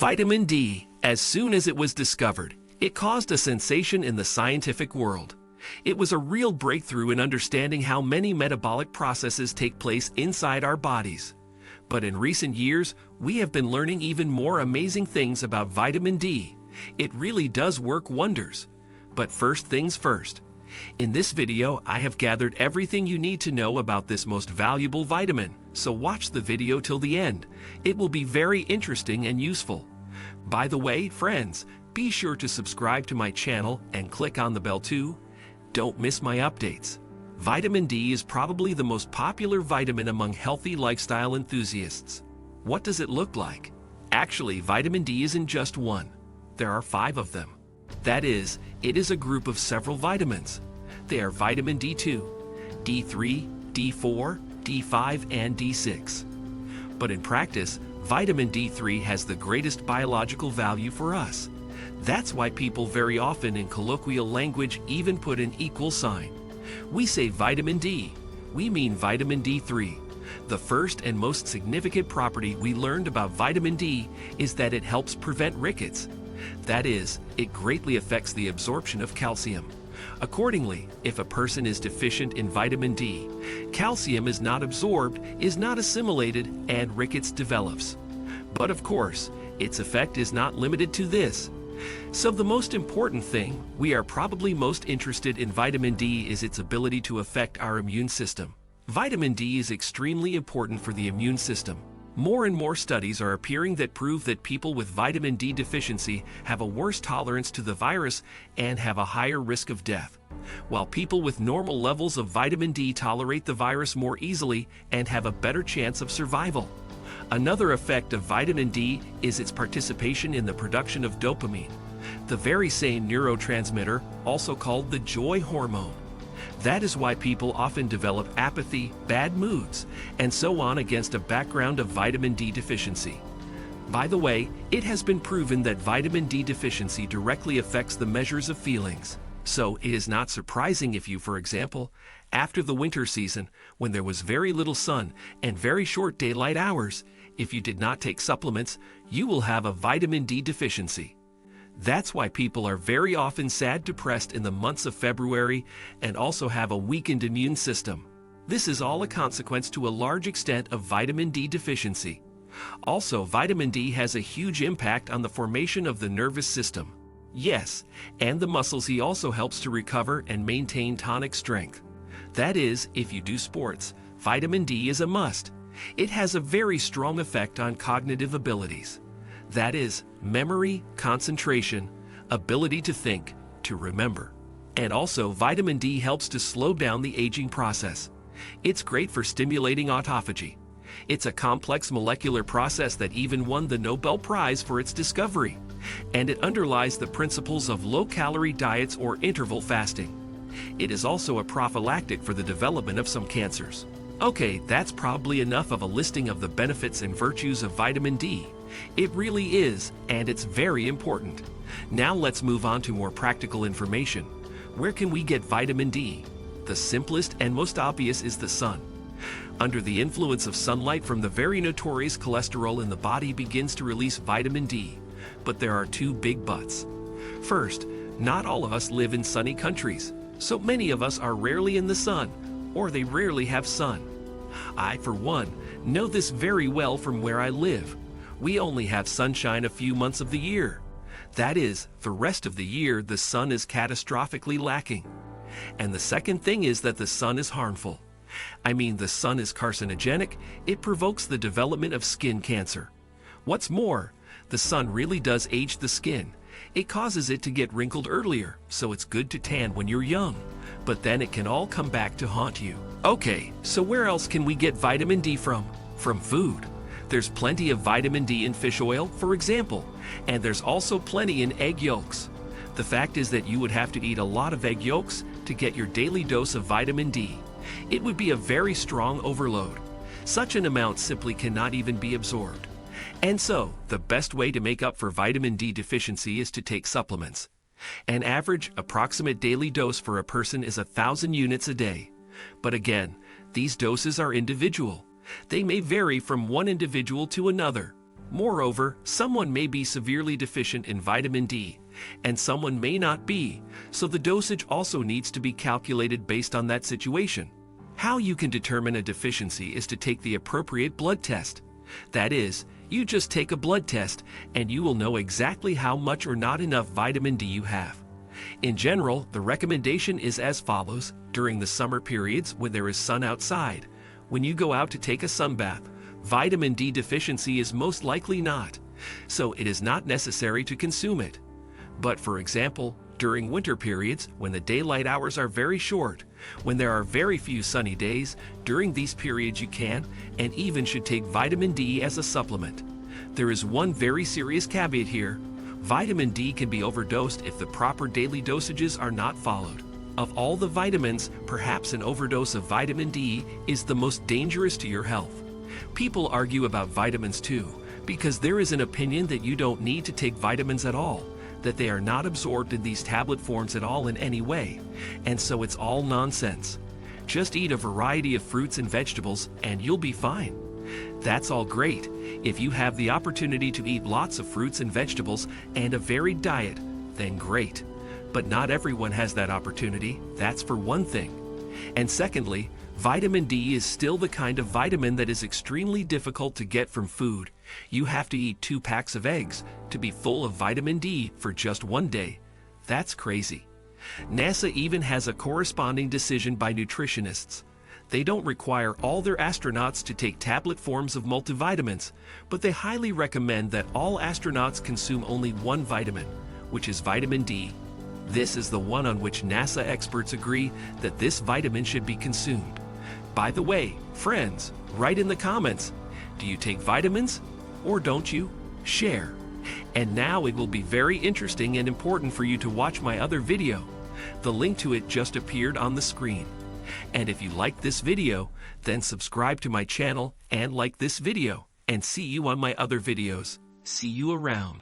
Vitamin D, as soon as it was discovered, it caused a sensation in the scientific world. It was a real breakthrough in understanding how many metabolic processes take place inside our bodies. But in recent years, we have been learning even more amazing things about vitamin D. It really does work wonders. But first things first. In this video, I have gathered everything you need to know about this most valuable vitamin, so watch the video till the end. It will be very interesting and useful. By the way, friends, be sure to subscribe to my channel and click on the bell too. Don't miss my updates. Vitamin D is probably the most popular vitamin among healthy lifestyle enthusiasts. What does it look like? Actually, vitamin D isn't just one. There are 5 of them. That is, it is a group of several vitamins. They are vitamin D2, D3, D4, D5, and D6. But in practice, vitamin D3 has the greatest biological value for us. That's why people very often in colloquial language even put an equal sign. We say vitamin D, we mean vitamin D3. The first and most significant property we learned about vitamin D is that it helps prevent rickets. That is, it greatly affects the absorption of calcium. Accordingly, if a person is deficient in vitamin D, calcium is not absorbed, is not assimilated, and rickets develops. But of course, its effect is not limited to this. So the most important thing we are probably most interested in vitamin D is its ability to affect our immune system. Vitamin D is extremely important for the immune system. More and more studies are appearing that prove that people with vitamin D deficiency have a worse tolerance to the virus and have a higher risk of death, while people with normal levels of vitamin D tolerate the virus more easily and have a better chance of survival. Another effect of vitamin D is its participation in the production of dopamine, the very same neurotransmitter also called the joy hormone. That is why people often develop apathy, bad moods, and so on against a background of vitamin D deficiency. By the way, it has been proven that vitamin D deficiency directly affects the measures of feelings. So it is not surprising if you, for example, after the winter season, when there was very little sun and very short daylight hours, if you did not take supplements, you will have a vitamin D deficiency. That's why people are very often sad, depressed in the months of February and also have a weakened immune system. This is all a consequence to a large extent of vitamin D deficiency. Also, vitamin D has a huge impact on the formation of the nervous system. Yes, and the muscles. He also helps to recover and maintain tonic strength. That is, if you do sports, vitamin D is a must. It has a very strong effect on cognitive abilities. That is, memory, concentration, ability to think, to remember. And also, vitamin D helps to slow down the aging process. It's great for stimulating autophagy. It's a complex molecular process that even won the Nobel Prize for its discovery. And it underlies the principles of low-calorie diets or interval fasting. It is also a prophylactic for the development of some cancers. Okay, that's probably enough of a listing of the benefits and virtues of vitamin D. It really is, and it's very important. Now let's move on to more practical information. Where can we get vitamin D? The simplest and most obvious is the sun. Under the influence of sunlight from the very notorious cholesterol in the body begins to release vitamin D. But there are 2 big buts. First, not all of us live in sunny countries, so many of us are rarely in the sun, or they rarely have sun. I, for one, know this very well from where I live. We only have sunshine a few months of the year. That is, the rest of the year the sun is catastrophically lacking. And the second thing is that the sun is harmful. I mean, the sun is carcinogenic. It provokes the development of skin cancer. What's more, the sun really does age the skin. It causes it to get wrinkled earlier, so it's good to tan when you're young. But then it can all come back to haunt you. Okay, so where else can we get vitamin D from? From food. There's plenty of vitamin D in fish oil, for example, and there's also plenty in egg yolks. The fact is that you would have to eat a lot of egg yolks to get your daily dose of vitamin D. It would be a very strong overload. Such an amount simply cannot even be absorbed. And so, the best way to make up for vitamin D deficiency is to take supplements. An average, approximate daily dose for a person is 1,000 units a day. But again, these doses are individual. They may vary from one individual to another. Moreover, someone may be severely deficient in vitamin D, and someone may not be, so the dosage also needs to be calculated based on that situation. How you can determine a deficiency is to take the appropriate blood test. That is, you just take a blood test and you will know exactly how much or not enough vitamin D you have. In general, the recommendation is as follows: during the summer periods when there is sun outside, when you go out to take a sunbath, vitamin D deficiency is most likely not, so it is not necessary to consume it. But for example, during winter periods when the daylight hours are very short, when there are very few sunny days, during these periods you can and even should take vitamin D as a supplement. There is one very serious caveat here. Vitamin D can be overdosed if the proper daily dosages are not followed. Of all the vitamins, perhaps an overdose of vitamin D is the most dangerous to your health. People argue about vitamins too, because there is an opinion that you don't need to take vitamins at all, that they are not absorbed in these tablet forms at all in any way, and so it's all nonsense. Just eat a variety of fruits and vegetables and you'll be fine. That's all great if you have the opportunity to eat lots of fruits and vegetables and a varied diet, then great. But not everyone has that opportunity, that's for one thing. And secondly, vitamin D is still the kind of vitamin that is extremely difficult to get from food. You have to eat 2 packs of eggs to be full of vitamin D for just one day. That's crazy. NASA even has a corresponding decision by nutritionists. They don't require all their astronauts to take tablet forms of multivitamins, but they highly recommend that all astronauts consume only one vitamin, which is vitamin D. This is the one on which NASA experts agree that this vitamin should be consumed. By the way, friends, write in the comments, do you take vitamins or don't you? Share. And now it will be very interesting and important for you to watch my other video. The link to it just appeared on the screen. And if you like this video, then subscribe to my channel and like this video, and see you on my other videos. See you around.